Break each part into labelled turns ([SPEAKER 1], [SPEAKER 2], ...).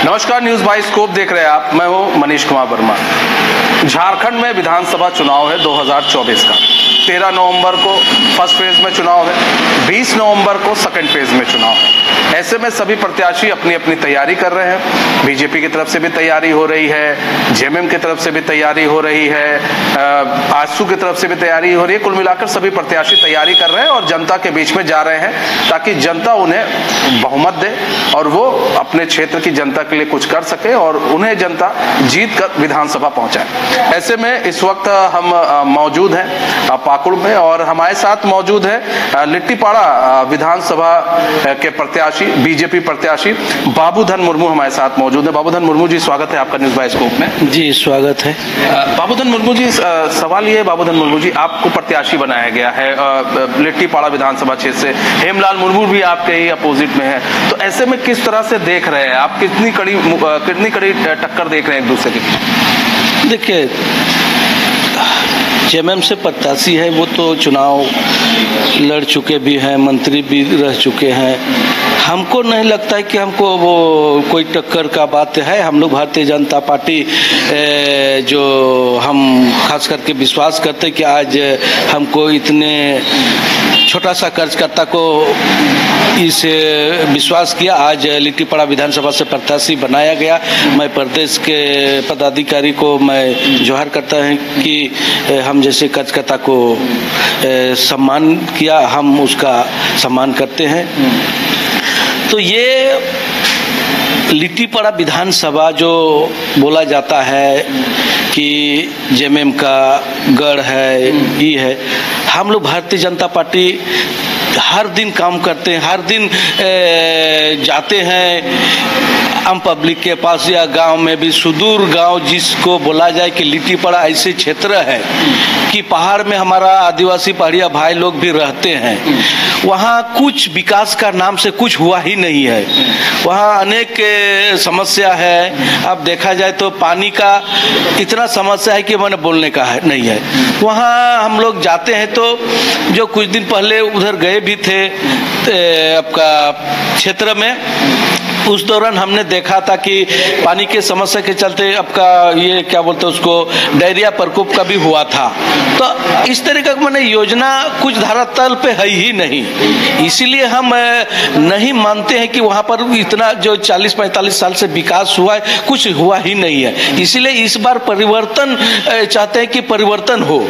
[SPEAKER 1] नमस्कार, news by scope देख रहे हैं आप। मैं हूं मनीष कुमार वर्मा। झारखंड में विधानसभा चुनाव है 2024 का। 13 नवंबर को फर्स्ट फेज में चुनाव है, 20 नवंबर को सेकंड फेज में चुनाव है। ऐसे में सभी प्रत्याशी अपनी अपनी तैयारी कर रहे हैं। बीजेपी की तरफ से भी तैयारी हो रही है, जेएमएम की तरफ से भी तैयारी हो रही है, आजसू की तरफ से भी तैयारी हो रही है। कुल मिलाकर सभी प्रत्याशी तैयारी कर रहे हैं और जनता के बीच में जा रहे हैं ताकि जनता उन्हें बहुमत दे और वो अपने क्षेत्र की जनता के लिए कुछ कर सके और उन्हें जनता जीत कर विधानसभा पहुंचाए। ऐसे में इस वक्त हम मौजूद हैं पाकुड़ में और हमारे साथ मौजूद है लिट्टीपाड़ा विधानसभा के प्रत्याशी, बीजेपी प्रत्याशी बाबूधन मुर्मू हमारे साथ मौजूद है। बाबूधन मुर्मू जी, स्वागत है आपका न्यूज बाय स्कोप में।
[SPEAKER 2] जी स्वागत है।
[SPEAKER 1] बाबूधन मुर्मू जी, सवाल ये है बाबूधन मुर्मू जी, आपको प्रत्याशी बनाया गया है लिट्टीपाड़ा विधानसभा क्षेत्र से। हेमलाल मुर्मू भी आपके ही अपोजिट में है, तो ऐसे में किस तरह से देख रहे हैं आप, कितनी कड़ी टक्कर देख रहे हैं एक दूसरे की?
[SPEAKER 2] देखिए, जेएमएम से प्रत्याशी है, वो तो चुनाव लड़ चुके भी हैं, मंत्री भी रह चुके हैं। हमको नहीं लगता है कि हमको वो कोई टक्कर का बात है। हम लोग भारतीय जनता पार्टी जो हम खास करके विश्वास करते हैं कि आज हमको इतने छोटा सा कार्यकर्ता को इस विश्वास किया, आज लिट्टीपाड़ा विधानसभा से प्रत्याशी बनाया गया। मैं प्रदेश के पदाधिकारी को मैं जोहार करता हूं कि हम जैसे कार्यकर्ता को सम्मान किया, हम उसका सम्मान करते हैं। तो ये लिट्टीपाड़ा विधानसभा जो बोला जाता है कि जेएमएम का गढ़ है, ये है। हम लोग भारतीय जनता पार्टी हर दिन काम करते हैं, हर दिन जाते हैं आम पब्लिक के पास या गांव में भी। सुदूर गांव जिसको बोला जाए कि लिट्टीपाड़ा ऐसे क्षेत्र है कि पहाड़ में हमारा आदिवासी पहाड़िया भाई लोग भी रहते हैं। वहाँ कुछ विकास का नाम से कुछ हुआ ही नहीं है। वहाँ अनेक समस्या है। अब देखा जाए तो पानी का इतना समस्या है कि मैंने बोलने का है नहीं है। वहाँ हम लोग जाते हैं तो जो कुछ दिन पहले उधर गए भी थे आपका क्षेत्र में, उस दौरान हमने देखा था कि पानी के समस्या के चलते आपका ये क्या बोलते हैं उसको, डायरिया प्रकोप का भी हुआ था। तो इस तरह का मैंने योजना कुछ धरातल पे है ही नहीं, इसीलिए हम नहीं मानते हैं कि वहाँ पर इतना जो 40-45 साल से विकास हुआ है, कुछ हुआ ही नहीं है। इसीलिए इस बार परिवर्तन चाहते हैं कि परिवर्तन हो।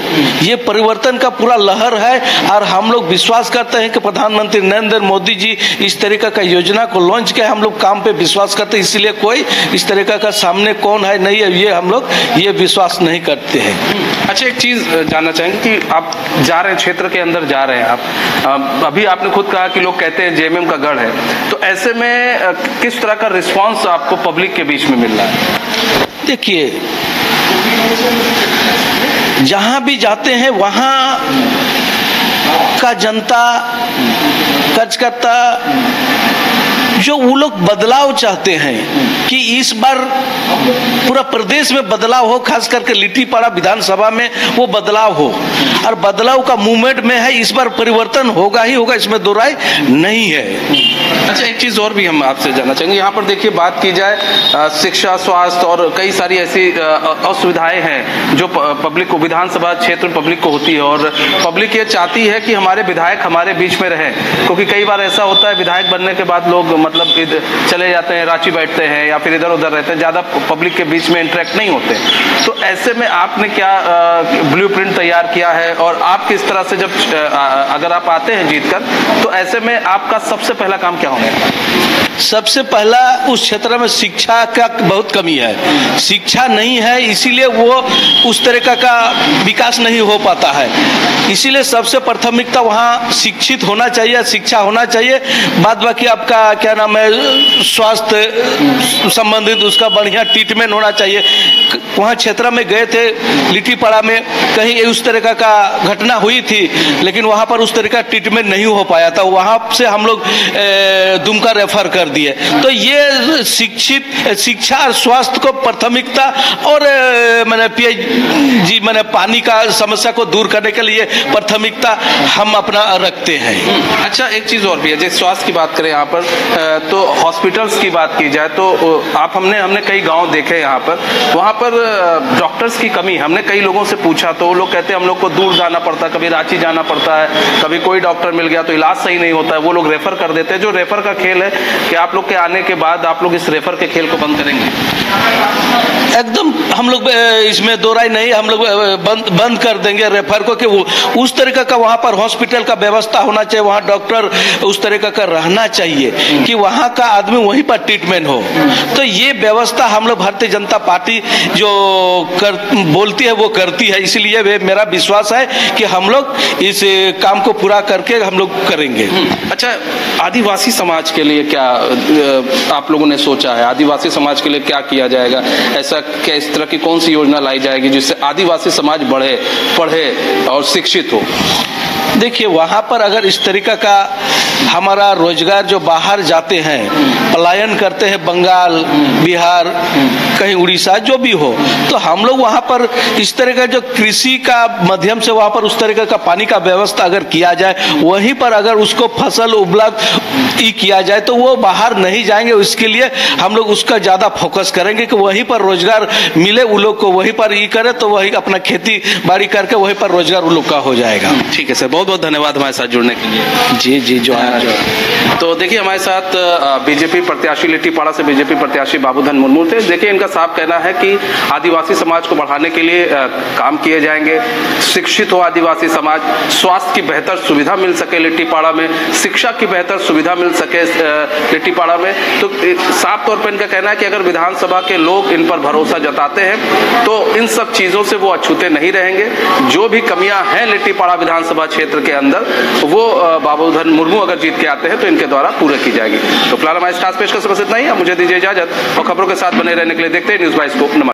[SPEAKER 2] ये परिवर्तन का पूरा लहर है और हम लोग विश्वास करते हैं कि प्रधानमंत्री नरेंद्र मोदी जी इस तरीका का योजना को लॉन्च किया। हम लोग काम पे विश्वास करते हैं, इसलिए कोई इस तरीका का सामने कौन है नहीं है ये हम लोग ये विश्वास नहीं करते हैं।
[SPEAKER 1] अच्छा, एक चीज जानना चाहेंगे कि आप जा रहे हैं, क्षेत्र के अंदर जा रहे हैं आप, अभी आपने खुद कहा कि लोग कहते हैं जेएमएम का गढ़ है, तो ऐसे में किस तरह का रिस्पांस आपको पब्लिक के बीच में मिल रहा है?
[SPEAKER 2] देखिए, जहां भी जाते हैं वहां का जनता कार्यकर्ता जो वो लोग बदलाव चाहते हैं कि इस बार पूरा प्रदेश में बदलाव हो, खास करके लिट्टीपाड़ा विधानसभा में वो बदलाव हो और बदलाव का मूवमेंट में है। इस बार परिवर्तन होगा ही होगा, इसमें दो राय नहीं है।
[SPEAKER 1] अच्छा, एक चीज और भी हम आपसे जानना चाहेंगे। यहाँ पर देखिए, बात की जाए शिक्षा, स्वास्थ्य और कई सारी ऐसी असुविधाएं हैं जो पब्लिक को, विधानसभा क्षेत्र में पब्लिक को होती है और पब्लिक ये चाहती है कि हमारे विधायक हमारे बीच में रहे, क्योंकि कई बार ऐसा होता है विधायक बनने के बाद लोग मतलब चले जाते हैं, रांची बैठते हैं या फिर इधर उधर रहते हैं, ज्यादा पब्लिक के बीच में इंटरेक्ट नहीं होते। तो ऐसे में आपने क्या ब्लूप्रिंट तैयार किया है और आप किस तरह से जब अगर आप आते हैं जीतकर, तो ऐसे में आपका सबसे पहला काम क्या होगा?
[SPEAKER 2] सबसे पहला, उस क्षेत्र में शिक्षा का बहुत कमी है, शिक्षा नहीं है, इसीलिए वो उस तरीका का विकास नहीं हो पाता है। इसीलिए सबसे प्राथमिकता वहाँ शिक्षित होना चाहिए, शिक्षा होना चाहिए। बाद बाकी आपका क्या नाम है, स्वास्थ्य संबंधित उसका बढ़िया ट्रीटमेंट होना चाहिए। वहाँ क्षेत्र में गए थे लिट्टीपाड़ा में, कहीं उस तरह का घटना हुई थी, लेकिन वहाँ पर उस तरह का ट्रीटमेंट नहीं हो पाया था, वहाँ से हम लोग दुमका रेफर कर दिए। तो ये शिक्षा और स्वास्थ्य को प्राथमिकता और मैंने पीएचडी मैंने पानी का समस्या को दूर करने के लिए प्राथमिकता हम अपना रखते हैं।
[SPEAKER 1] अच्छा, एक चीज़ और भी है, जैसे स्वास्थ्य की बात करें यहाँ पर, तो हॉस्पिटल्स की बात की जाए तो आप हमने कई गांव देखे यहाँ पर, वहाँ पर डॉक्टर्स की कमी। हमने कई लोगों से पूछा तो वो लोग कहते हैं हम लोग को दूर जाना पड़ता है, कभी रांची जाना पड़ता है, कभी कोई डॉक्टर मिल गया तो इलाज सही नहीं होता है, वो लोग रेफर कर देते हैं। जो रेफर का खेल है कि आप लोग के आने के बाद आप लोग इस रेफर के खेल को बंद करेंगे?
[SPEAKER 2] एकदम हम लोग इसमें दो राय नहीं, हम लोग बंद कर देंगे रेफर को, कि उस तरीके का वहाँ पर हॉस्पिटल का व्यवस्था होना चाहिए, वहाँ डॉक्टर उस तरीके का रहना चाहिए कि वहाँ का आदमी वहीं पर ट्रीटमेंट हो। तो ये व्यवस्था हम लोग भारतीय जनता पार्टी जो बोलती है वो करती है, इसलिए मेरा विश्वास है कि हम लोग इस काम को पूरा करके हम लोग करेंगे।
[SPEAKER 1] अच्छा, आदिवासी समाज के लिए क्या आप लोगों ने सोचा है? आदिवासी समाज के लिए क्या किया जाएगा? ऐसा क्या इस तरह की कौन सी योजना लाई जाएगी जिससे आदिवासी समाज बढ़े, पढ़े और शिक्षित हो?
[SPEAKER 2] देखिए, वहाँ पर अगर इस तरीका का हमारा रोजगार जो बाहर जाते हैं, पलायन करते हैं बंगाल, बिहार, कहीं उड़ीसा, जो भी हो, तो हम लोग वहाँ पर इस तरह का जो कृषि का माध्यम से वहाँ पर उस तरीके का पानी का व्यवस्था अगर किया जाए, वहीं पर अगर उसको फसल उपलब्ध किया जाए तो वो बाहर नहीं जाएंगे। इसके लिए हम लोग उसका ज़्यादा फोकस करेंगे कि वहीं पर रोजगार मिले, वो लोग को वहीं पर करे तो वही अपना खेती बाड़ी करके वहीं पर रोजगार वो लोग का हो जाएगा।
[SPEAKER 1] ठीक है सर, बहुत बहुत धन्यवाद हमारे साथ जुड़ने के लिए।
[SPEAKER 2] जी जी, जो है।
[SPEAKER 1] तो देखिए, हमारे साथ बीजेपी प्रत्याशी लिट्टीपाड़ा से बीजेपी प्रत्याशी बाबूधन मुर्मू थे। देखिए, इनका साफ कहना है कि आदिवासी समाज को बढ़ाने के लिए काम किए जाएंगे, शिक्षित हो आदिवासी समाज, स्वास्थ्य की बेहतर सुविधा मिल सके लिट्टीपाड़ा में, शिक्षा की बेहतर सुविधा मिल सके लिट्टीपाड़ा में। तो साफ तौर पर इनका कहना है कि अगर विधानसभा के लोग इन पर भरोसा जताते हैं तो इन सब चीज़ों से वो अछूते नहीं रहेंगे। जो भी कमियां हैं लिट्टीपाड़ा विधानसभा क्षेत्र के अंदर, वो बाबूधन मुर्मू अगर जीत के आते हैं तो इनके द्वारा पूरी की जाएगी। तो फिलहाल हमारे खास पेशकश बस इतना ही है। मुझे दीजिए इजाजत और खबरों के साथ बने रहने के लिए देखते हैं न्यूज़ 22 को। नमस्कार।